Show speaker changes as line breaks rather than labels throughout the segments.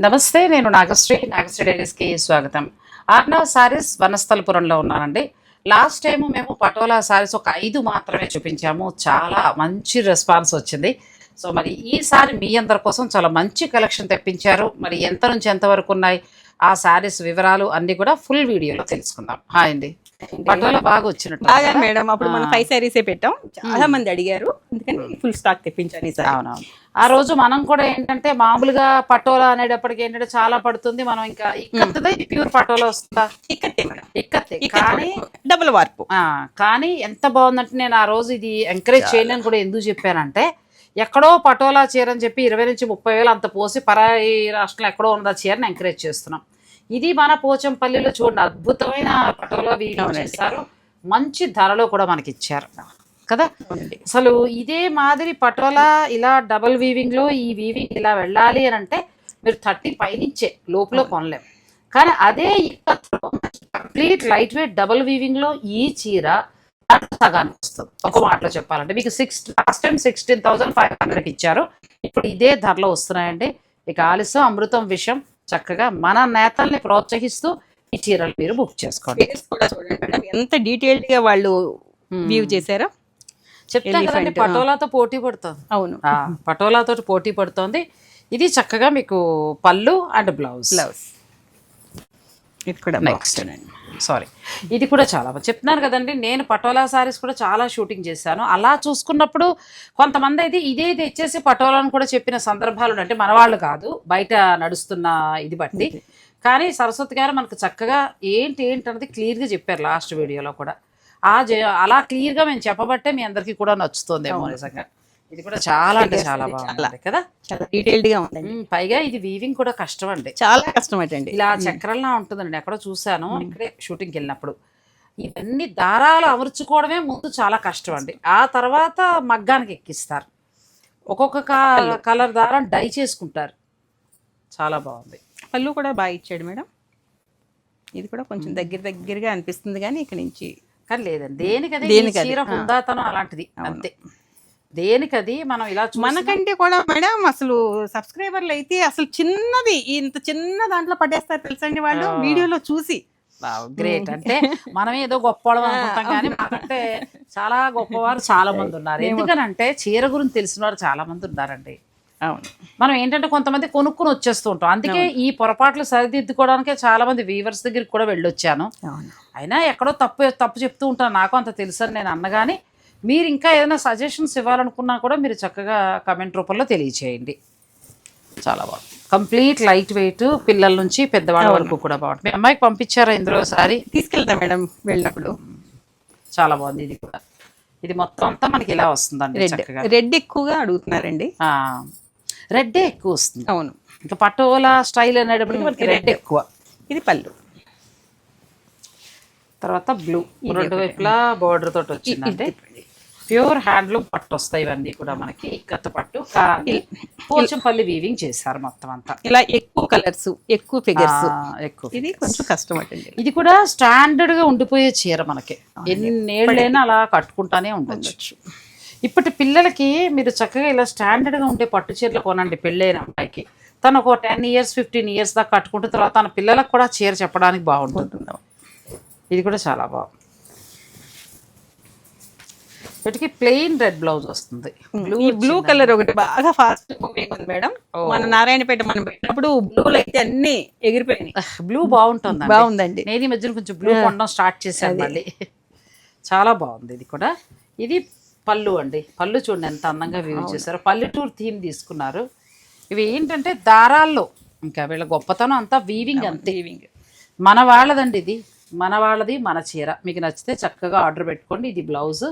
నమస్తే, నేను నాగశ్రీ డైరీస్కి స్వాగతం. ఆర్నవ్ సారీస్ వనస్థలపురంలో ఉన్నానండి. లాస్ట్ టైం మేము పటోలా సారీస్ ఒక 5 మాత్రమే చూపించాము. చాలా మంచి రెస్పాన్స్ వచ్చింది. సో మరి ఈసారి మీ అందరి కోసం చాలా మంచి కలెక్షన్ తెప్పించారు. మరి ఎంత నుంచి ఎంత వరకు ఉన్నాయి, ఆ సారీస్ వివరాలు అన్నీ కూడా ఫుల్ వీడియోలో తెలుసుకుందాం. హాయ్ అండి. పటోలా బాగా వచ్చినట్టు
బాగా మేడం. అప్పుడు మనం 5 సారీసే పెట్టాం, చాలా మంది అడిగారు, అందుకని ఫుల్ స్టాక్ తెప్పించాను ఈసారి.
అవునవును. ఆ రోజు మనం కూడా ఏంటంటే మామూలుగా పటోలా అనేటప్పటికి ఏంటంటే చాలా పడుతుంది. మనం ఇంకా ఇక్కత్తే ప్యూర్ పటోలా వస్తుందా? ఇక్కత్తే కానీ
డబుల్ వార్పు.
కానీ ఎంత బాగుందంటే నేను ఆ రోజు ఇది ఎంకరేజ్ చేయలేని కూడా ఎందుకు చెప్పానంటే, ఎక్కడో పటోలా చీర అని చెప్పి 20 నుంచి 30 వేలు అంత పోసి పరాయి రాష్ట్రంలో ఎక్కడో ఉన్న చీరని ఎంకరేజ్ చేస్తున్నాం. ఇది మన పోచంపల్లిలో చూడండి, అద్భుతమైన పటోలా వీవింగ్ చేస్తారు. మంచి ధరలో కూడా మనకి ఇచ్చారు కదా. అసలు ఇదే మాదిరి పటోలా ఇలా డబుల్ వీవింగ్లో ఈ వీవింగ్ ఇలా వెళ్ళాలి అని అంటే మీరు 30 పైనుంచే లోపల కొనలేము. కానీ అదే కంప్లీట్ లైట్ వెయిట్ డబుల్ వీవింగ్లో ఈ చీర సగానికి వస్తుంది. ఒక మాటలో చెప్పాలంటే మీకు లాస్ట్ టైం 16,500కి ఇచ్చారు, ఇప్పుడు ఇదే ధరలో వస్తున్నాయండి. ఇక ఆలస్యం అమృతం విషయం. చక్కగా మన నేతల్ని ప్రోత్సహిస్తూ ఈ చీరలు మీరు బుక్ చేసుకోండి.
ఎంత డీటెయిల్డ్ గా వాళ్ళు వ్యూ చేశారో
చెప్తాను కదండి. పటోలాతో పోటీ పడుతుంది.
అవును,
పటోలాతో పోటీ పడుతుంది. ఇది చక్కగా మీకు పళ్ళు అండ్ బ్లౌజ్.
ఇది కూడా
నెక్స్ట్ సారీ, ఇది కూడా చాలా చెప్తున్నాను కదండి. నేను పటోలా సారీస్ కూడా చాలా షూటింగ్ చేశాను. అలా చూసుకున్నప్పుడు కొంతమంది అయితే ఇదే తెచ్చేసి పటోలాను కూడా చెప్పిన సందర్భాలు అంటే మన వాళ్ళు కాదు, బయట నడుస్తున్న ఇది బట్టి. కానీ సరస్వతి గారు మనకు చక్కగా ఏంటి అన్నది క్లియర్గా చెప్పారు లాస్ట్ వీడియోలో కూడా. అలా క్లియర్గా మేము చెప్పబట్టే మీ అందరికీ కూడా నచ్చుతుందేమో నిజంగా. ఇది కూడా చాలా అంటే చాలా బాగుంది కదా,
చాలా డీటెయిల్డ్ గా ఉందండి.
పైగా ఇది వీవింగ్ కూడా కష్టం అండి,
చాలా కష్టం అండి.
ఇలా చక్రంలా ఉంటుందండి. ఎక్కడో చూసాను ఇక్కడే షూటింగ్కి వెళ్ళినప్పుడు. ఇవన్నీ దారాలు అమర్చుకోవడమే ముందు చాలా కష్టం అండి. ఆ తర్వాత మగ్గానికి ఎక్కిస్తారు, ఒక్కొక్క కలర్ దారం డై చేసుకుంటారు. చాలా బాగుంది.
పళ్ళు కూడా బాగా ఇచ్చాడు మేడం. ఇది కూడా కొంచెం దగ్గరగా అనిపిస్తుంది కానీ ఇక్కడ నుంచి
కానీ లేదండి. దేనికది చీర హుందాతనం అలాంటిది అంతే. దేనికది మనం ఇలా
మనకంటే కూడా మేడం అసలు సబ్స్క్రైబర్లు అయితే అసలు చిన్నది ఇంత చిన్న దాంట్లో పట్టేస్తారు తెలుసండి వాళ్ళు వీడియోలో చూసి.
గ్రేట్. అంటే మనం ఏదో గొప్పవాళ్ళం అనుకుంటాం కానీ మనకంటే చాలా గొప్పవారు చాలా మంది ఉన్నారు. ఎందుకనంటే చీర గురించి తెలిసిన వారు చాలా మంది ఉన్నారండి.
అవును,
మనం ఏంటంటే కొంతమంది కొనుక్కుని వచ్చేస్తూ ఉంటాం. అందుకే ఈ పొరపాట్లు సరిదిద్దుకోవడానికే చాలా మంది వీవర్స్ దగ్గరికి కూడా వెళ్ళొచ్చాను. అయినా ఎక్కడో తప్పు చెప్తూ ఉంటాను, నాకు అంత తెలుసు అని నేను అన్నగాని. మీరు ఇంకా ఏదైనా సజెషన్స్ ఇవ్వాలనుకున్నా కూడా మీరు చక్కగా కమెంట్ రూపంలో తెలియచేయండి. చాలా బాగుంది. కంప్లీట్ లైట్ వెయిట్, పిల్లల నుంచి పెద్దవాళ్ళ వరకు కూడా బాగుంటుంది. మీ అమ్మాయికి పంపించారా ఇందులో సారీ?
తీసుకెళ్తా మేడం వెళ్ళినప్పుడు.
చాలా బాగుంది. ఇది కూడా ఇది మొత్తం అంతా మనకి ఇలా వస్తుందండి. చక్కగా
రెడ్ ఎక్కువగా అడుగుతున్నారండి.
రెడ్డే ఎక్కువ వస్తుంది.
అవును,
ఇంకా పటోలా స్టైల్ అనేటప్పటికి మనకి రెడ్ ఎక్కువ.
ఇది పళ్ళు,
తర్వాత బ్లూ, రెండు వైపులా బోర్డర్ తోటి వచ్చిందంటే ప్యూర్ హ్యాండ్లూమ్ పట్టు వస్తాయి. ఇవన్నీ కూడా మనకి ఇక్కత్త పట్టు, పోచంపల్లి వీవింగ్ చేశారు మొత్తం అంతా.
ఇలా ఎక్కువ కలర్స్, ఎక్కువ ఫిగర్స్,
ఎక్కువ.
ఇది కొంచెం కష్టం అండి.
ఇది కూడా స్టాండర్డ్ గా ఉండిపోయే చీర మనకి ఎన్నేళ్ళైనా అలా కట్టుకుంటానే ఉండొచ్చు. ఇప్పటి పిల్లలకి మీరు చక్కగా ఇలా స్టాండర్డ్ గా ఉండే పట్టు చీరలు కొనండి. పెళ్ళైన అమ్మాయికి తను ఒక 10 years 15 years దాకా కట్టుకుంటున్న తర్వాత తన పిల్లలకు కూడా చీర చెప్పడానికి బాగుంటుంది. ఇది కూడా చాలా బాగుంది. వీటికి ప్లెయిన్ రెడ్ బ్లౌజ్ వస్తుంది.
బ్లూ కలర్ ఒకటి బాగా ఫాస్ట్ మేడం. మన నారాయణపేట మనం పెట్టినప్పుడు బ్లూలు అయితే అన్ని ఎగిరిపోయినాయి.
బ్లూ బాగుంటుంది,
బాగుందండి.
నేను ఈ మధ్యన కొంచెం బ్లూ కొనడం స్టార్ట్ చేశాను మళ్ళీ. చాలా బాగుంది. ఇది కూడా ఇది పళ్ళు అండి. పళ్ళు చూడండి ఎంత అందంగా వీవ్ చేశారు. పల్లెటూరు థీమ్ తీసుకున్నారు. ఇవి ఏంటంటే దారాల్లో ఇంకా వీళ్ళ గొప్పతనం అంతా వీవింగ్ అంతే. మన వాళ్ళదండి ఇది, మన వాళ్ళది మన చీర. మీకు నచ్చితే చక్కగా ఆర్డర్ పెట్టుకోండి. ఇది బ్లౌజ్,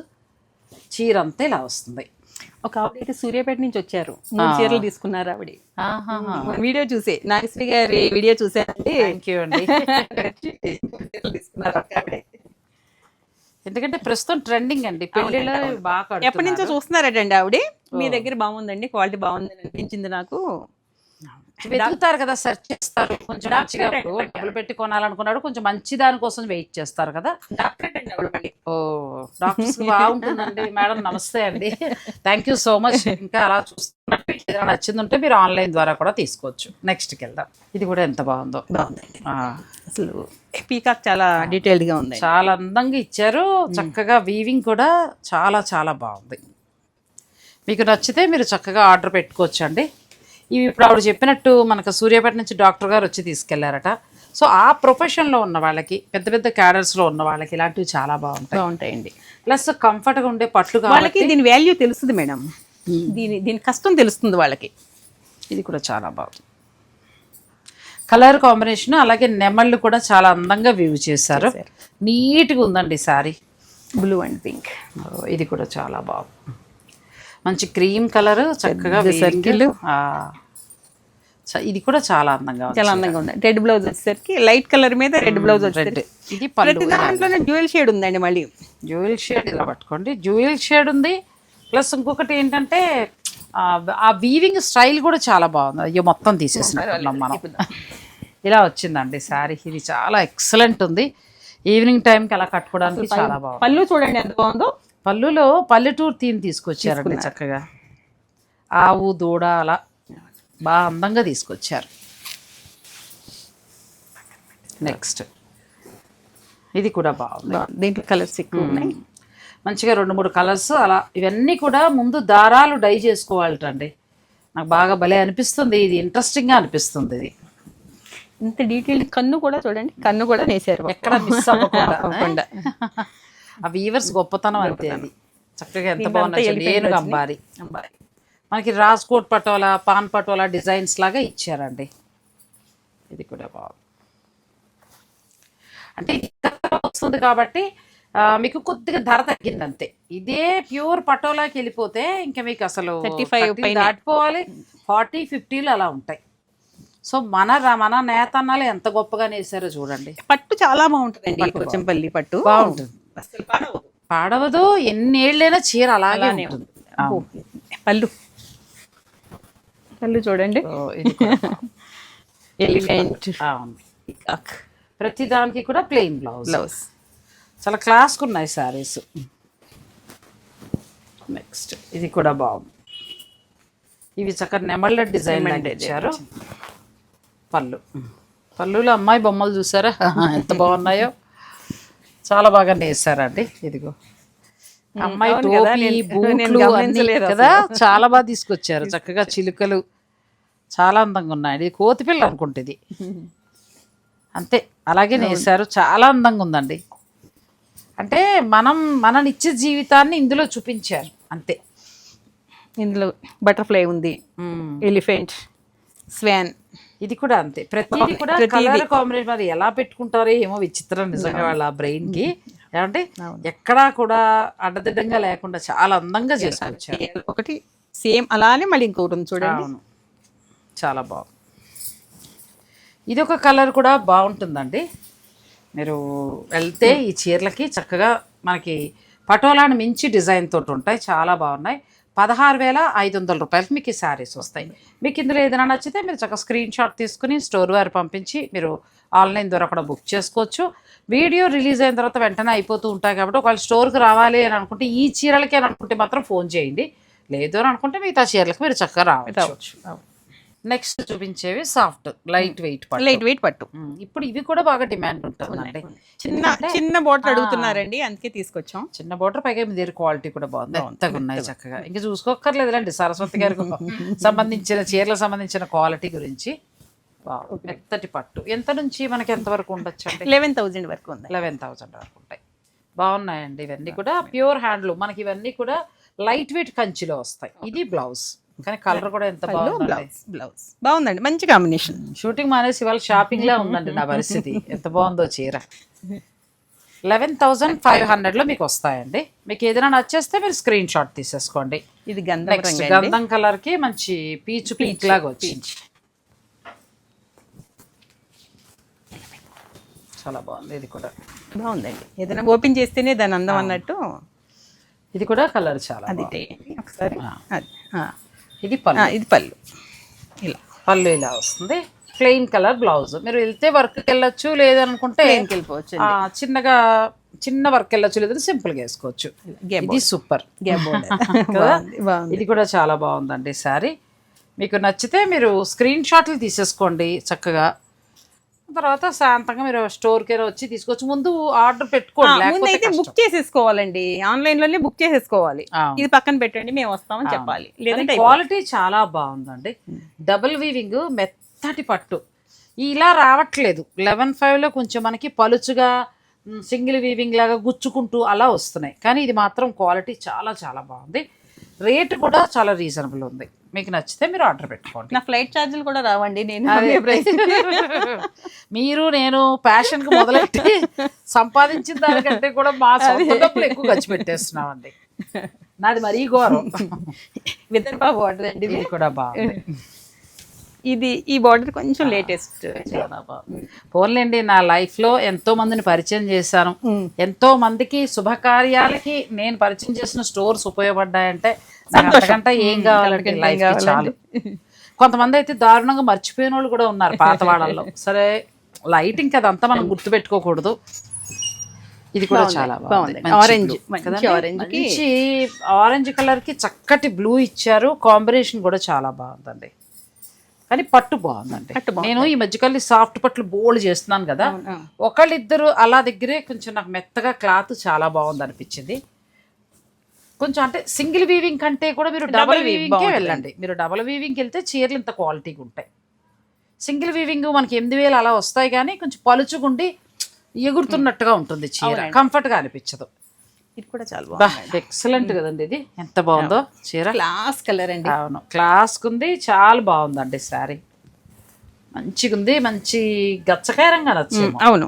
చీర అంతా ఇలా వస్తుంది.
ఒక ఆవిడ సూర్యాపేట నుంచి వచ్చారు, 3 చీరలు తీసుకున్నారు ఆవిడ. వీడియో చూసే నాగశ్రీ గారి వీడియో చూసారండి.
థ్యాంక్ యూ అండి. ఎందుకంటే ప్రస్తుతం ట్రెండింగ్ అండి పెళ్ళిళ్ళు బాగా.
ఎప్పటి నుంచో చూస్తున్నారటండి ఆవిడ. మీ దగ్గర బాగుందండి, క్వాలిటీ బాగుందని అనిపించింది నాకు.
వెతుకుతారు కదా, సెర్చ్ చేస్తారు. కొంచెం మంచిగా డబ్బులు పెట్టి కొనాలనుకున్నాడు, కొంచెం మంచి దానికోసం వెయిట్ చేస్తారు కదా. ఓ డాక్టర్స్ బాగుంటుందండి. మేడం నమస్తే అండి, థ్యాంక్ యూ సో మచ్. ఇంకా అలా చూస్తారు. ఏదైనా నచ్చింది ఉంటే మీరు ఆన్లైన్ ద్వారా కూడా తీసుకోవచ్చు. నెక్స్ట్కి వెళ్దాం. ఇది కూడా ఎంత బాగుందో.
బాగుందండి.
ఆ,
అసలు పీకాక్ చాలా డీటెయిల్డ్గా ఉంది.
చాలా అందంగా ఇచ్చారు. చక్కగా వీవింగ్ కూడా చాలా చాలా బాగుంది. మీకు నచ్చితే మీరు చక్కగా ఆర్డర్ పెట్టుకోవచ్చు అండి. ఇవి ఇప్పుడు ఆవిడ చెప్పినట్టు మనకు సూర్యాపేట నుంచి డాక్టర్ గారు వచ్చి తీసుకెళ్లారట. సో ఆ ప్రొఫెషన్లో ఉన్న వాళ్ళకి, పెద్ద పెద్ద క్యాడర్స్లో ఉన్న వాళ్ళకి ఇలాంటివి చాలా
బాగుంటాయండి.
ప్లస్ కంఫర్ట్గా ఉండే పట్లు
వాళ్ళకి దీని వాల్యూ తెలుస్తుంది మేడం. దీని కష్టం తెలుస్తుంది వాళ్ళకి.
ఇది కూడా చాలా బాగుంది. కలర్ కాంబినేషన్ అలాగే నెమళ్ళు కూడా చాలా అందంగా వీవ్ చేశారు. నీట్గా ఉందండి శారీ.
Blue and pink.
ఇది కూడా చాలా బాగుంది. మంచి క్రీమ్ కలర్, చక్కగా
సర్కిల్.
ఇది కూడా చాలా అందంగా
ఉంది. రెడ్ బ్లౌజ్ వచ్చేసరికి లైట్ కలర్ మీద రెడ్ బ్లౌజ్ వచ్చేసరికి
ఇది
ప్రతి దాంట్లోనే డ్యూయల్ షేడ్ ఉందండి. మళ్ళీ
డ్యూయల్ షేడ్ ఇలా పట్టుకోండి. డ్యూయల్ షేడ్ ఉంది. ప్లస్ ఇంకొకటి ఏంటంటే ఆ వీవింగ్ స్టైల్ కూడా చాలా బాగుంది. అయ్యో మొత్తం తీసేసినట్టున్నాం మనం. ఇలా వచ్చిందండి శారీ. ఇది చాలా ఎక్సలెంట్ ఉంది. ఈవినింగ్ టైంకి అలా కట్టుకోవడానికి చాలా బాగుంది.
పళ్ళు చూడండి ఎంత బాగుందో.
పళ్ళులో పల్లెటూరు థీమ్ తీసుకొచ్చారండి చక్కగా. ఆవు దూడ అలా బాగా అందంగా తీసుకొచ్చారు. నెక్స్ట్ ఇది కూడా బాగుంది.
దీంట్లో కలర్స్ ఎక్కువ ఉన్నాయి.
మంచిగా 2-3 కలర్స్ అలా. ఇవన్నీ కూడా ముందు దారాలు డై చేసుకోవాలటండి. నాకు బాగా భలే అనిపిస్తుంది. ఇది ఇంట్రెస్టింగ్గా అనిపిస్తుంది. ఇది
ఇంత డీటెయిల్. కన్ను కూడా చూడండి, కన్ను కూడా వేసారు,
ఎక్కడ మిస్ అవ్వకుండా. ఆ వీవర్స్ గొప్పతనం అంతే. అది చక్కగా ఎంత బాగున్నాయి. నేను అంబారి మనకి రాజ్కోట్ పటోలా, పాన్ పటోలా డిజైన్స్ లాగా ఇచ్చారండి. ఇది కూడా బాగుంది. అంటే వస్తుంది కాబట్టి మీకు కొద్దిగా ధర తగ్గింది అంతే. ఇదే ప్యూర్ పటోలాకి వెళ్ళిపోతే ఇంకా మీకు అసలు 35 దాటిపోవాలి. 40-50 అలా ఉంటాయి. సో మన నేతన్నాలు ఎంత గొప్పగా నేసారో చూడండి.
పట్టు చాలా బాగుంటుందండి. కొంచెంపల్లి పట్టు
బాగుంటుంది. పాడవదు. ఎన్నేళ్ళైనా చీర అలాగే ఉంటుంది.
పళ్ళు చూడండి. ఎలిఫెంట్.
ప్రతి దానికి కూడా ప్లెయిన్ బ్లౌజ్. చాలా క్లాస్గా ఉన్నాయి శారీస్. నెక్స్ట్ ఇది కూడా బాగుంది. ఇవి చక్కగా నెమళ్ళ డిజైన్ ఇచ్చారు. పళ్ళులో అమ్మాయి బొమ్మలు చూసారా ఎంత బాగున్నాయో. చాలా బాగా నేసారండి. ఇదిగో అమ్మాయి టోపీ, బూట్లు అన్నీ కదా చాలా బాగా తీసుకొచ్చారు. చక్కగా చిలుకలు చాలా అందంగా ఉన్నాయి. ఇది కోతిపిల్ల అనుకుంటుంది. అంతే అలాగే నేసారు. చాలా అందంగా ఉందండి. అంటే మన నిత్య జీవితాన్ని ఇందులో చూపించారు అంతే.
ఇందులో బటర్ఫ్లై ఉంది, ఎలిఫెంట్, స్వాన్.
ఇది కూడా అంతే. ప్రతిదీ కూడా కలర్ కాంబినేషన్. మరి ఎలా పెట్టుకుంటారో ఏమో విచిత్రం నిజంగా వాళ్ళ బ్రెయిన్ కి. ఏమంటే ఎక్కడా కూడా అడ్డదిడ్డంగా లేకుండా చాలా అందంగా చేసుకొచ్చారు.
ఒకటి సేమ్ అలానే మళ్ళీ ఇంకొకటి చూడండి.
చాలా బాగుంది. ఇది ఒక కలర్ కూడా బాగుంటుందండి. మీరు వెళ్తే ఈ చీరలకి చక్కగా మనకి పటోలాని మించి డిజైన్ తోటి ఉంటాయి. చాలా బాగున్నాయి. 16,500 రూపాయలకి మీకు ఈ శారీస్ వస్తాయి. మీకు ఇందులో ఏదైనా నచ్చితే మీరు చక్కగా స్క్రీన్ షాట్ తీసుకుని స్టోర్ వారు పంపించి మీరు ఆన్లైన్ ద్వారా కూడా బుక్ చేసుకోవచ్చు. వీడియో రిలీజ్ అయిన తర్వాత వెంటనే అయిపోతూ ఉంటాయి కాబట్టి ఒకవేళ స్టోర్కి రావాలి అని అనుకుంటే, ఈ చీరలకి అని అనుకుంటే మాత్రం ఫోన్ చేయండి. లేదు అని అనుకుంటే మిగతా చీరలకు మీరు చక్కగా రావచ్చు. నెక్స్ట్ చూపించేవి సాఫ్ట్ లైట్ వెయిట్ పట్టు. ఇప్పుడు ఇవి కూడా బాగా డిమాండ్ ఉంటుందండి.
చిన్న బోర్డర్ అడుగుతున్నారండి, అందుకే తీసుకొచ్చాం. చిన్న
బోర్డర్ పైగా మీ దగ్గర క్వాలిటీ కూడా బాగుంది. ఎంతగా ఉన్నాయి చక్కగా. ఇంకా చూసుకోక్కర్లేదులేండి సరస్వతి గారికి సంబంధించిన చీరలకు సంబంధించిన క్వాలిటీ గురించి. మెత్తటి పట్టు. ఎంత నుంచి మనకి ఎంత వరకు ఉండొచ్చు అంటే
11,000 వరకు ఉంది.
11,000 వరకు ఉంటాయి. బాగున్నాయండి. ఇవన్నీ కూడా ప్యూర్ హ్యాండ్లూమ్. మనకి ఇవన్నీ కూడా లైట్ వెయిట్ కంచిలో వస్తాయి. ఇది బ్లౌజ్. కానీ కలర్ కూడా ఎంత బాగుంది.
బ్లౌజ్ బాగుందండి, మంచి కాంబినేషన్.
షూటింగ్ మానేసి ఇవాళ షాపింగ్ లా ఉందండి నా పరిస్థితి. ఎంత బాగుందో చీర. 11,500లో మీకు వస్తాయండి. మీకు ఏదైనా నచ్చేస్తే మీరు స్క్రీన్ షాట్ తీసేసుకోండి.
ఇది
గంధం కలర్ కి మంచి పీచు పింక్ లాగా వచ్చింది. చాలా బాగుంది. ఇది కూడా
బాగుందండి. ఏదైనా ఓపెన్ చేస్తేనే దాని అందం అన్నట్టు.
ఇది కూడా కలర్ చాలా
ఒకసారి.
ఇది పళ్ళు.
ఇది పళ్ళు. ఇలా
పళ్ళు ఇలా వస్తుంది. Plain colour blouse. మీరు వెళ్తే వర్క్కి వెళ్ళొచ్చు, లేదనుకుంటే
వెళ్ళిపోవచ్చు.
చిన్నగా చిన్న వర్క్ వెళ్ళొచ్చు, లేదంటే సింపుల్గా వేసుకోవచ్చు. ఇది సూపర్. ఇది కూడా చాలా బాగుందండి శారీ. మీకు నచ్చితే మీరు స్క్రీన్ షాట్లు తీసేసుకోండి చక్కగా. తర్వాత శాంతంగా మీరు స్టోర్కి వచ్చి తీసుకోవచ్చు. ముందు ఆర్డర్ పెట్టుకోండి,
అయితే బుక్ చేసేసుకోవాలండి, ఆన్లైన్ లోనే బుక్ చేసేసుకోవాలి. ఇది పక్కన పెట్టండి, మేము వస్తామని చెప్పాలి. లేదంటే
క్వాలిటీ చాలా బాగుందండి. డబుల్ వీవింగ్, మెత్తటి పట్టు ఇలా రావట్లేదు. 11.5లో కొంచెం మనకి పలుచుగా సింగిల్ వీవింగ్ లాగా గుచ్చుకుంటూ అలా వస్తున్నాయి. కానీ ఇది మాత్రం క్వాలిటీ చాలా చాలా బాగుంది. రేటు కూడా చాలా రీజనబుల్ ఉంది. మీకు నచ్చితే మీరు ఆర్డర్ పెట్టుకోండి.
నా ఫ్లైట్ ఛార్జీలు కూడా రావండి.
మీరు నేను ప్యాషన్కి మొదలెట్టి సంపాదించిన దానికంటే కూడా మా సొంత డబ్బులు ఎక్కువ ఖర్చు పెట్టేస్తున్నామండి. నాది మరీ ఘోరం.
విదర్భ బార్డర్ అండి,
ఇది కూడా బాగుంది.
ఈ బార్డర్ కొంచెం లేటెస్ట్.
పోన్లేండి, నా లైఫ్లో ఎంతో మందిని పరిచయం చేశాను. ఎంతో మందికి శుభకార్యాలకి నేను పరిచయం చేసిన స్టోర్స్ ఉపయోగపడ్డాయంటే అంతకంటే ఏం కావాలంటే లైఫ్ చాలు. కొంతమంది అయితే దారుణంగా మర్చిపోయిన వాళ్ళు కూడా ఉన్నారు పాత వాళ్ళల్లో. సరే, లైటింగ్ అదంతా మనం గుర్తుపెట్టుకోకూడదు. ఇది కూడా చాలా బాగుంది. ఆరెంజ్ కలర్ కి చక్కటి బ్లూ ఇచ్చారు. కాంబినేషన్ కూడా చాలా బాగుందండి. కానీ పట్టు బాగుందండి. నేను ఈ మధ్యకాలం సాఫ్ట్ పట్లు బోల్డ్ చేస్తున్నాను కదా, ఒకళ్ళిద్దరు అలా దగ్గరే కొంచెం నాకు మెత్తగా క్లాత్ చాలా బాగుంది అనిపించింది. కొంచెం అంటే సింగిల్ వీవింగ్ కంటే కూడా మీరు డబుల్ వీవింగ్కే వెళ్ళండి. మీరు డబుల్ వీవింగ్కి వెళ్తే చీరలు ఇంత క్వాలిటీగా ఉంటాయి. సింగిల్ వీవింగ్ మనకి 8,000 అలా వస్తాయి, కానీ కొంచెం పలుచుకుండి ఎగురుతున్నట్టుగా ఉంటుంది చీర, కంఫర్ట్గా అనిపించదు.
ఇది కూడా చాలా బాగుంది.
ఎక్సలెంట్ కదండి. ఇది ఎంత బాగుందో చీర.
క్లాస్ కలర్ అండి.
అవును, క్లాస్కి ఉంది. చాలా బాగుందండి శారీ. మంచిగా ఉంది. మంచి గచ్చకాయ రంగా నచ్చింది.
అవును,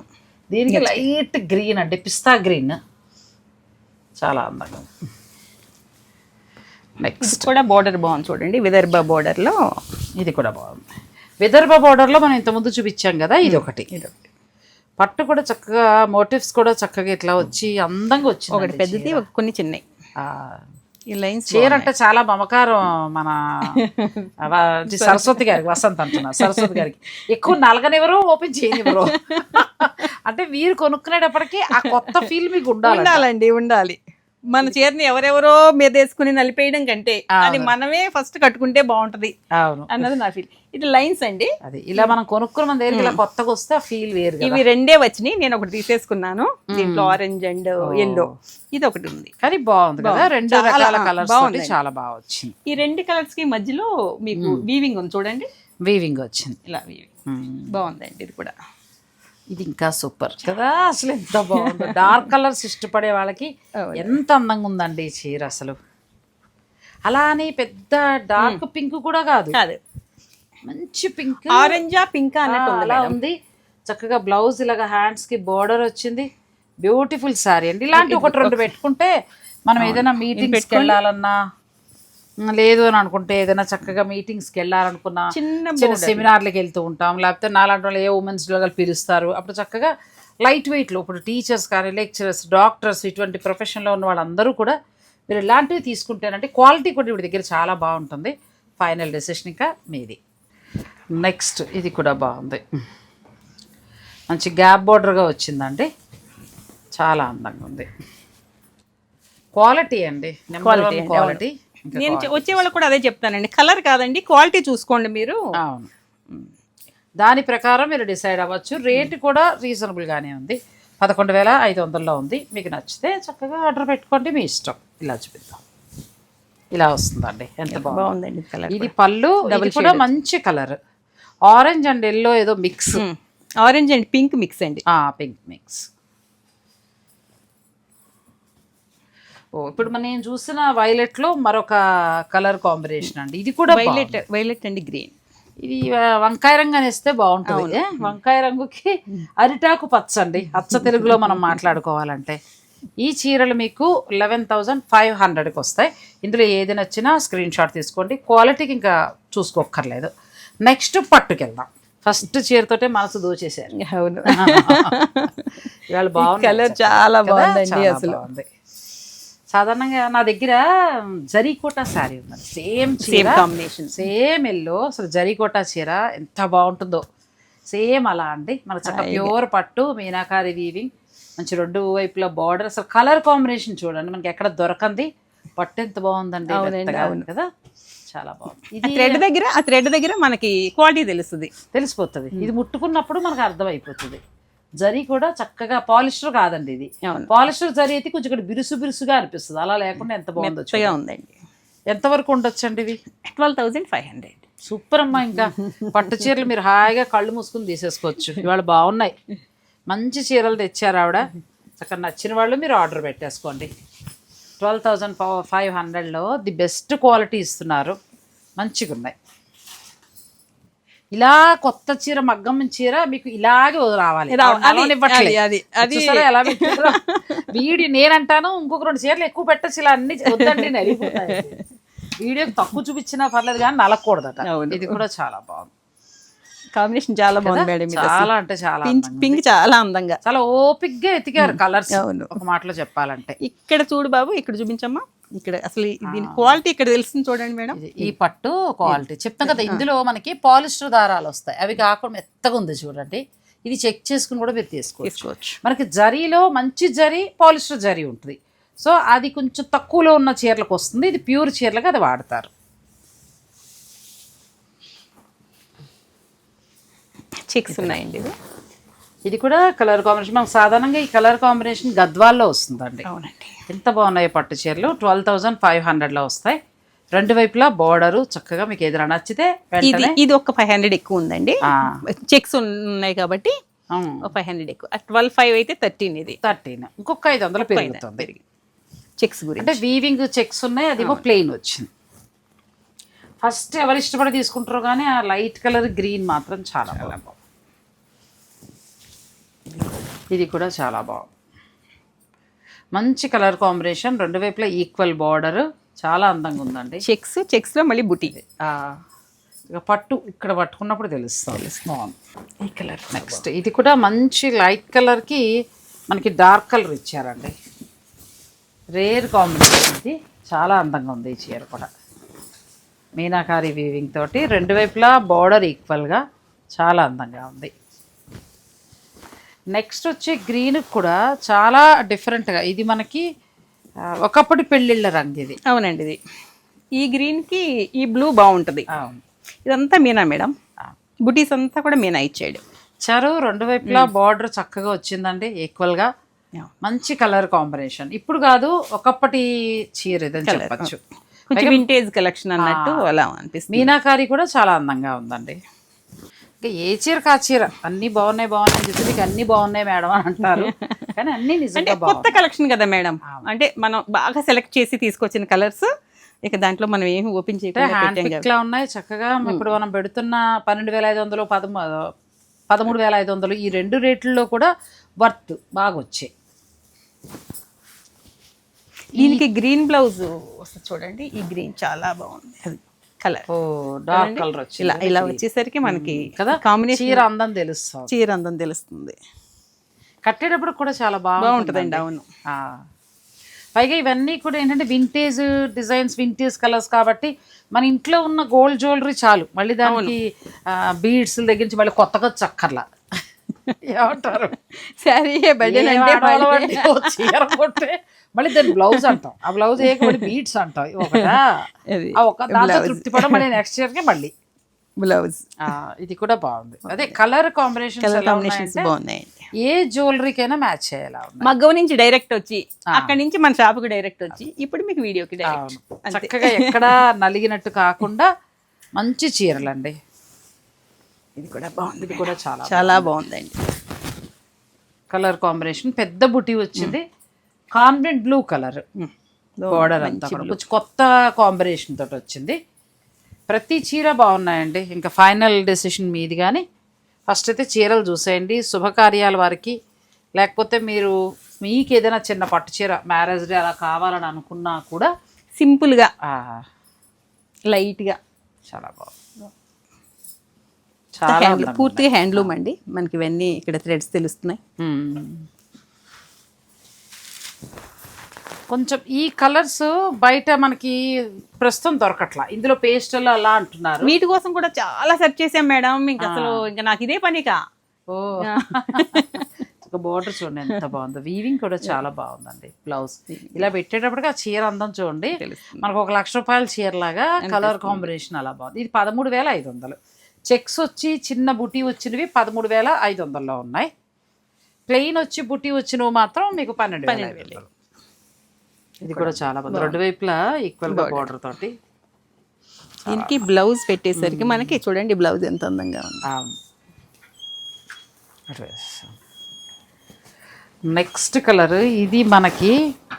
దీనికి లైట్ గ్రీన్ అండి, పిస్తా గ్రీన్, చాలా అందంగా.
నెక్స్ట్ కూడా బార్డర్ బాగుంది చూడండి, విదర్భ బార్డర్లో.
ఇది కూడా బాగుంది. విదర్భ బార్డర్లో మనం ఇంతకుముందు చూపించాం కదా, ఇది ఒకటి. పట్టు కూడా చక్కగా, మోటివ్స్ కూడా చక్కగా ఇట్లా వచ్చి అందంగా వచ్చింది.
ఒకటి పెద్దది, కొన్ని చిన్నవి. ఈ లైన్స్
చీర అంటే చాలా మమకారం మన సరస్వతి గారికి, వసంత్ అంటున్నా, సరస్వతి గారికి ఎక్కువ నలగనివ్వరు, ఓపెన్ చేయనివ్వరు. అంటే మీరు కొనుక్కునేటప్పటికి ఆ కొత్త ఫీల్ మీకు
ఉండాలండి. ఉండాలి. మన చీరని ఎవరెవరో మీద వేసుకుని నలిపేయడం కంటే అది మనమే ఫస్ట్ కట్టుకుంటే బాగుంటది అన్నది నా ఫీల్. ఇది లైన్స్ అండి.
అది ఇలా మనం కొనుక్కున్న మన దగ్గర ఇలా కొత్తగా వస్తే ఆ ఫీల్ వేరు.
ఇవి రెండే వచ్చినాయి, నేను ఒకటి తీసేసుకున్నాను. దీంట్లో ఆరెంజ్ అండ్ ఎల్లో ఇది ఒకటి ఉంది.
కానీ బాగుంది కదా, రెండు రకాల కలర్స్ చాలా బాగా వచ్చింది.
ఈ రెండు కలర్స్ కి మధ్యలో మీకు వీవింగ్ ఉంది చూడండి,
వీవింగ్ వచ్చింది.
ఇలా వీవింగ్ బాగుందండి. ఇది కూడా,
ఇది ఇంకా సూపర్ కదా. అసలు ఎంత బాగుంది. డార్క్ కలర్స్ ఇష్టపడే వాళ్ళకి ఎంత అందంగా ఉందండి ఈ చీర అసలు. అలా అని పెద్ద డార్క్ పింక్ కూడా కాదు, మంచి పింక్,
ఆరెంజా పింక్
అలా ఉంది. చక్కగా బ్లౌజ్ ఇలాగా హ్యాండ్స్ కి బోర్డర్ వచ్చింది. బ్యూటిఫుల్ శారీ అండి. ఇలాంటి ఒకటి రెండు పెట్టుకుంటే మనం ఏదైనా మీటింగ్స్కి వెళ్ళాలన్నా, లేదు అని అనుకుంటే ఏదైనా చక్కగా మీటింగ్స్కి వెళ్ళాలనుకున్నా, చిన్న సెమినార్లకు వెళ్తూ ఉంటాం, లేకపోతే నాలాంటి వాళ్ళు ఏ ఉమెన్స్ లో పిలుస్తారు, అప్పుడు చక్కగా లైట్ వెయిట్లో, ఇప్పుడు టీచర్స్ కానీ లెక్చరర్స్, డాక్టర్స్, ఇటువంటి ప్రొఫెషన్లో ఉన్న వాళ్ళందరూ కూడా మీరు ఇలాంటివి తీసుకుంటేనంటే క్వాలిటీ కూడా వీడి దగ్గర చాలా బాగుంటుంది. ఫైనల్ డెసిషన్ ఇంకా మీది. నెక్స్ట్ ఇది కూడా బాగుంది, మంచి గ్యాప్ బోర్డర్గా వచ్చిందండి, చాలా అందంగా ఉంది. క్వాలిటీ అండి, నెంబర్ 1 క్వాలిటీ.
నేను వచ్చే వాళ్ళకి కూడా అదే చెప్తానండి, కలర్ కాదండి క్వాలిటీ చూసుకోండి మీరు.
అవును, దాని ప్రకారం మీరు డిసైడ్ అవ్వచ్చు. రేటు కూడా రీజనబుల్గానే ఉంది, 11,500లో ఉంది. మీకు నచ్చితే చక్కగా ఆర్డర్ పెట్టుకోండి, మీ ఇష్టం. ఇలా చూపిద్దాం, ఇలా వస్తుందండి. ఎంత బాగుందండి కలర్. ఇది పళ్ళు, ఇది కూడా మంచి కలర్, ఆరెంజ్ అండ్ ఎల్లో ఏదో mix,
orange and pink mix అండి.
Pink mix. ఇప్పుడు మనం చూసిన వైలెట్ లో మరొక కలర్ కాంబినేషన్ అండి. ఇది కూడా
వైలెట్ అండ్ గ్రీన్.
ఇది వంకాయ రంగు అనేస్తే బాగుంటుంది. వంకాయ రంగుకి అరిటాకు పచ్చ అండి, అచ్చ తెలుగులో మనం మాట్లాడుకోవాలంటే. ఈ చీరలు మీకు 11,500కి వస్తాయి. ఇందులో ఏది నచ్చినా స్క్రీన్ షాట్ తీసుకోండి, క్వాలిటీకి ఇంకా చూసుకోక్కర్లేదు. నెక్స్ట్ పట్టుకి వెళ్దాం. ఫస్ట్ చీరతోటే మనసు దోచేసారు.
అవును,
ఇవాళ బాగుంది,
కలర్ చాలా బాగుందండి. అసలు
సాధారణంగా నా దగ్గర జరీకోటా శారీ ఉందండి, సేమ్
కాంబినేషన్,
సేమ్ ఎల్లో. అసలు జరీకోటా చీర ఎంత బాగుంటుందో, సేమ్ అలా అండి. మన చక్కగా ప్యూర్ పట్టు, మీనాకారి వీవింగ్, మంచి రెండు వైపులా బార్డర్, అసలు కలర్ కాంబినేషన్ చూడండి మనకి ఎక్కడ దొరకంది. పట్టు ఎంత బాగుందండి, మెత్తగా ఉంది కదా, చాలా బాగుంది. ఇది
ఆ థ్రెడ్ దగ్గర మనకి క్వాలిటీ
తెలిసిపోతుంది. ఇది ముట్టుకున్నప్పుడు మనకు అర్థమైపోతుంది. జరీ కూడా చక్కగా పాలిస్టర్ కాదండి ఇది. పాలిస్టర్ జరీ అయితే కొంచెం ఇక్కడ బిరుసుగా అనిపిస్తుంది, అలా లేకుండా ఎంత బాగుందో
ఉందండి.
ఎంతవరకు ఉండొచ్చండి ఇవి?
12,500.
సూపర్ అమ్మా. ఇంకా పట్టు చీరలు మీరు హాయిగా కళ్ళు మూసుకుని తీసేసుకోవచ్చు. ఇవాళ బాగున్నాయి, మంచి చీరలు తెచ్చారు ఆవిడ. చక్కగా నచ్చిన వాళ్ళు మీరు ఆర్డర్ పెట్టేసుకోండి. 12,500లో ది బెస్ట్ క్వాలిటీ ఇస్తున్నారు, మంచిగా ఉన్నాయి. ఇలా కొత్త చీర, మగ్గం చీర మీకు ఇలాగే రావాలి. ఎలా పెట్టారో వీడియో నేనంటాను, ఇంకొక 2 చీరలు ఎక్కువ పెట్టచ్చు, ఇలా అన్ని వద్దండి నలిగిపోతాయి. వీడియోకి తక్కువ చూపించినా పర్లేదు కానీ నలగకూడదట. ఇది కూడా చాలా బాగుంది,
కాంబినేషన్ చాలా బాగుంది మేడం.
చాలా అంటే చాలా
పింక్, చాలా అందంగా,
చాలా ఓపిక్ గా ఎతికారు కలర్స్. ఒక మాటలో చెప్పాలంటే
ఇక్కడ చూడు బాబు, ఇక్కడ చూపించమ్మా. ఇక్కడ అసలు దీని క్వాలిటీ ఇక్కడ తెలుస్తుంది చూడండి మేడం.
ఈ పట్టు క్వాలిటీ చెప్తాం కదా. ఇందులో మనకి పాలిస్టర్ దారాలు వస్తాయి, అవి కాకుండా మెత్తగా ఉంది చూడండి. ఇది చెక్ చేసుకుని కూడా మీరు తీసుకోవచ్చు. మనకి జరీలో మంచి జరీ, పాలిస్టర్ జరీ ఉంటుంది. సో అది కొంచెం తక్కువలో ఉన్న చీరలకు వస్తుంది, ఇది ప్యూర్ చీరలకు అది వాడతారు.
చెక్స్ ఉన్నాయండి.
ఇది కూడా కలర్ కాంబినేషన్. మనకు సాధారణంగా ఈ కలర్ కాంబినేషన్ గద్వాల్లో వస్తుందండి.
అవునండి,
ఎంత బాగున్నాయి పట్టు చీరలు. 12,500లో వస్తాయి. రెండు వైపులా బోర్డరు చక్కగా మీకు ఏదైనా నచ్చితే
ఇది ఒక 500 ఎక్కువ ఉందండి. చెక్స్ ఉన్నాయి కాబట్టి 500 ఎక్కువ. 12,500 అయితే 13. ఇది
13, ఇంకొక 500 పెరుగుతుంది.
చెక్స్ గురించి
అంటే వీవింగ్ చెక్స్ ఉన్నాయి, అదేమో ప్లెయిన్ వచ్చింది. ఫస్ట్ ఎవరు ఇష్టపడి తీసుకుంటారో కానీ ఆ లైట్ కలర్ గ్రీన్ మాత్రం చాలా బాగుంది. ఇది కూడా చాలా బాగుంది, మంచి కలర్ కాంబినేషన్, రెండు వైపులా ఈక్వల్ బార్డర్, చాలా అందంగా ఉందండి.
చెక్స్ లో మళ్ళీ బుటీ.
ఇక పట్టు ఇక్కడ పట్టుకున్నప్పుడు తెలుస్తుంది బాగుంది ఈ కలర్. నెక్స్ట్ ఇది కూడా మంచి లైట్ కలర్కి మనకి డార్క్ కలర్ ఇచ్చారండి, రేర్ కాంబినేషన్. ఇది చాలా అందంగా ఉంది ఈ చీర కూడా. మీనాకారి వీవింగ్ తోటి రెండు వైపులా బార్డర్ ఈక్వల్గా చాలా అందంగా ఉంది. నెక్స్ట్ వచ్చే గ్రీన్ కూడా చాలా డిఫరెంట్గా, ఇది మనకి ఒకప్పటి పెళ్ళిళ్ళ రంగు ఇది.
అవునండి, ఇది ఈ గ్రీన్కి ఈ బ్లూ బాగుంటుంది. ఇదంతా మీనా మేడం, బుటీస్ అంతా కూడా మీనా ఇచ్చాడు.
చారు రెండు వైపులా బార్డర్ చక్కగా వచ్చిందండి ఈక్వల్గా, మంచి కలర్ కాంబినేషన్. ఇప్పుడు కాదు, ఒకప్పటి చీర ఇదని చెప్పచ్చు,
కొంచెం వింటేజ్ కలెక్షన్ అన్నట్టు అలా అనిపిస్తుంది.
మీనాకారి కూడా చాలా అందంగా ఉందండి. ఇంకా ఏ చీర కా చీర అన్ని బాగున్నాయి చెప్పి అన్ని బాగున్నాయి మేడం అని అంటారు, కానీ అన్ని నిజంగా
కొత్త కలెక్షన్ కదా మేడం. అంటే మనం బాగా సెలెక్ట్ చేసి తీసుకొచ్చిన కలర్స్, ఇక దాంట్లో మనం ఏమి ఓపెన్ చేయకుండా
ఉన్నాయి చక్కగా. ఇప్పుడు మనం పెడుతున్న 12,500, 13,500 ఈ రెండు రేట్లలో కూడా వర్త్ బాగా వచ్చాయి.
దీనికి గ్రీన్ బ్లౌజ్ వస్తుంది చూడండి, ఈ గ్రీన్ చాలా బాగుంది కలర్.
డార్క్ కలర్ వచ్చి
ఇలా వచ్చేసరికి మనకి
కదా కాంబినేషన్ చీర అందం తెలుస్తుంది. కట్టేటప్పుడు కూడా చాలా
బాగుంటుందండి. అవును,
పైగా ఇవన్నీ కూడా ఏంటంటే వింటేజ్ డిజైన్స్, వింటేజ్ కలర్స్ కాబట్టి మన ఇంట్లో ఉన్న గోల్డ్ జ్యువెలరీ చాలు, మళ్ళీ దానికి బీడ్స్ దగ్గర నుంచి మళ్ళీ కొత్తగా చక్కర్లా ఏమంటారు
సరే
చీర కొట్టే మళ్ళీ దాని బ్లౌజ్ అంటాం, ఆ బ్లౌజ్ వేయకపోతే బీడ్స్ అంటాం, ఒక దాంతో తృప్తి పడ మళ్ళీ నెక్స్ట్ ఇయర్కి మళ్ళీ
బ్లౌజ్.
ఇది కూడా బాగుంది. అదే కలర్ కాంబినేషన్స్
బాగున్నాయి,
ఏ జ్యువెలరీకైనా మ్యాచ్ చేయాలి.
మగ్గం నుంచి డైరెక్ట్ వచ్చి అక్కడి నుంచి మన షాప్కి డైరెక్ట్ వచ్చి ఇప్పుడు మీకు వీడియోకి
చక్కగా ఎక్కడా నలిగినట్టు కాకుండా మంచి చీరలండి.
ఇది కూడా బాగుంది,
ఇది కూడా
చాలా బాగుందండి.
కలర్ కాంబినేషన్ పెద్ద బుటీ వచ్చింది, కాన్వెంట్ బ్లూ కలర్ బోర్డర్ అంతా కూడా కొంచెం కొత్త కాంబినేషన్ తోటి వచ్చింది. ప్రతి చీర బాగున్నాయండి. ఇంకా ఫైనల్ డెసిషన్ మీది, కానీ ఫస్ట్ అయితే చీరలు చూసేయండి. శుభకార్యాల వారికి, లేకపోతే మీకు ఏదైనా చిన్న పట్టు చీర మ్యారేజ్ డే అలా కావాలని అనుకున్నా కూడా
సింపుల్గా లైట్గా చాలా బాగుంది. చాలా పూర్తిగా హ్యాండ్లూమ్ అండి. మనకి ఇవన్నీ ఇక్కడ థ్రెడ్స్ తెలుస్తున్నాయి.
కొంచెం ఈ కలర్స్ బయట మనకి ప్రస్తుతం దొరకట్లా, ఇందులో పేస్టల్ అలా అంటున్నారు.
వీటి కోసం కూడా చాలా సెర్చ్ చేసాం మేడం. ఇంకా అసలు ఇంకా నాకు ఇదే పనికా.
ఒక బోర్డర్ చూడండి ఎంత బాగుందో, వీవింగ్ కూడా చాలా బాగుందండి. బ్లౌజ్ ఇలా పెట్టేటప్పటికి ఆ చీర అందం చూడండి, మనకు 1 లక్ష రూపాయల చీర లాగా కలర్ కాంబినేషన్ అలా బాగుంది. ఇది 13,500. చెక్స్ వచ్చి చిన్న బుటీ వచ్చినవి 13,500లో ఉన్నాయి. ప్లెయిన్ వచ్చి బుటీ వచ్చినవి మాత్రం మీకు 12,500. ఇది కూడా చాలా బాగుంది, రెండు వైపులా ఈక్వల్ గా బోర్డర్ తోటి.
దీనికి బ్లౌజ్ పెట్టేసరికి మనకి చూడండి బ్లౌజ్ ఎంత అందంగా ఉంది.
నెక్స్ట్ కలర్ ఇది మనకి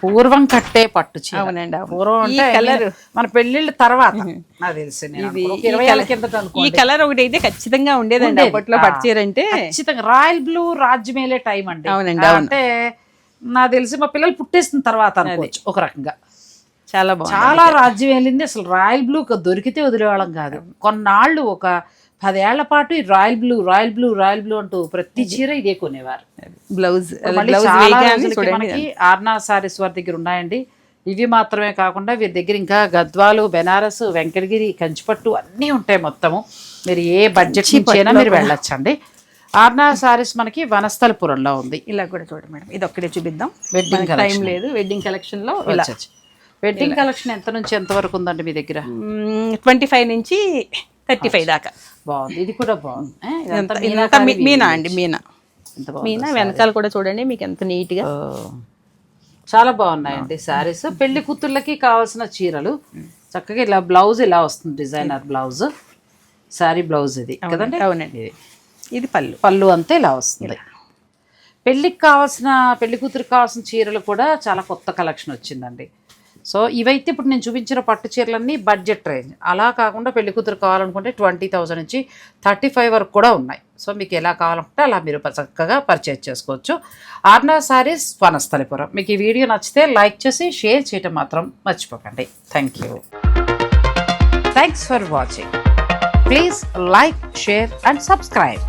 పూర్వం కట్టే పట్టు చీర.
అవునండి,
పూర్వం అంటే కలర్ మన పెళ్లిళ్ళ తర్వాత నాకు తెలిసి
ఇది
20 ఏళ్ళ కిందట
ఈ కలర్ ఒకటి అయితే ఖచ్చితంగా ఉండేదండి అప్పట్లో పట్టు చీర అంటే.
ఖచ్చితంగా రాయల్ బ్లూ రాజ్యమేలే టైం అండి.
అవునండి,
అంటే నాకు తెలిసి మా పిల్లలు పుట్టేసిన తర్వాత అనుకోవచ్చు ఒక రకంగా.
చాలా బాగుంది,
చాలా రాజ్యం వెళ్ళింది. అసలు రాయల్ బ్లూ దొరికితే వదిలేవాళ్ళం కాదు. కొన్నాళ్ళు ఒక 10 ఏళ్ల పాటు ఈ royal blue royal blue royal blue అంటూ ప్రతి చీర ఇదే కొనేవారు.
బ్లౌజ్
మనకి ఆర్నా సారీస్ వారి దగ్గర ఉన్నాయండి. ఇవి మాత్రమే కాకుండా వీరి దగ్గర ఇంకా గద్వాలు, బెనారస్, వెంకటగిరి, కంచిపట్టు అన్నీ ఉంటాయి. మొత్తము మీరు ఏ బడ్జెట్ నుంచి అయినా మీరు వెళ్ళొచ్చండి. ఆర్నా సారీస్ మనకి వనస్థలపురంలో ఉంది.
ఇలా కూడా చూడండి మేడం, ఇది ఒక్కడే చూపిద్దాం,
వెడ్డింగ్
టైం లేదు. వెడ్డింగ్ కలెక్షన్ లో
వెడ్డింగ్ కలెక్షన్ ఎంత నుంచి ఎంత వరకు ఉందండి మీ దగ్గర?
25 నుంచి 35 దాకా.
బాగుంది, ఇది కూడా బాగుంది.
మీనా అండి, మీనా వెనకాల కూడా చూడండి మీకు ఎంత నీట్ గా.
చాలా బాగున్నాయండి శారీస్. పెళ్లి కూతుళ్ళకి కావాల్సిన చీరలు చక్కగా ఇలా బ్లౌజ్ ఇలా వస్తుంది, డిజైనర్ బ్లౌజ్, శారీ బ్లౌజ్ ఇది కదండి.
అవునండి, ఇది
పళ్ళు అంతే ఇలా వస్తుంది. పెళ్ళికి కావాల్సిన పెళ్లి కూతురికి కావాల్సిన చీరలు కూడా చాలా కొత్త కలెక్షన్ వచ్చిందండి. సో ఇవైతే ఇప్పుడు నేను చూపించిన పట్టు చీరలన్నీ బడ్జెట్ రేంజ్. అలా కాకుండా పెళ్లి కూతురు కావాలనుకుంటే 20,000 నుంచి 35 వరకు కూడా ఉన్నాయి. సో మీకు ఎలా కావాలంటే అలా మీరు చక్కగా పర్చేజ్ చేసుకోవచ్చు. ఆర్నా సారీస్, వనస్థలిపురం. మీకు ఈ వీడియో నచ్చితే లైక్ చేసి షేర్ చేయటం మాత్రం మర్చిపోకండి. Thank you. Thanks for watching. Please like, share and subscribe.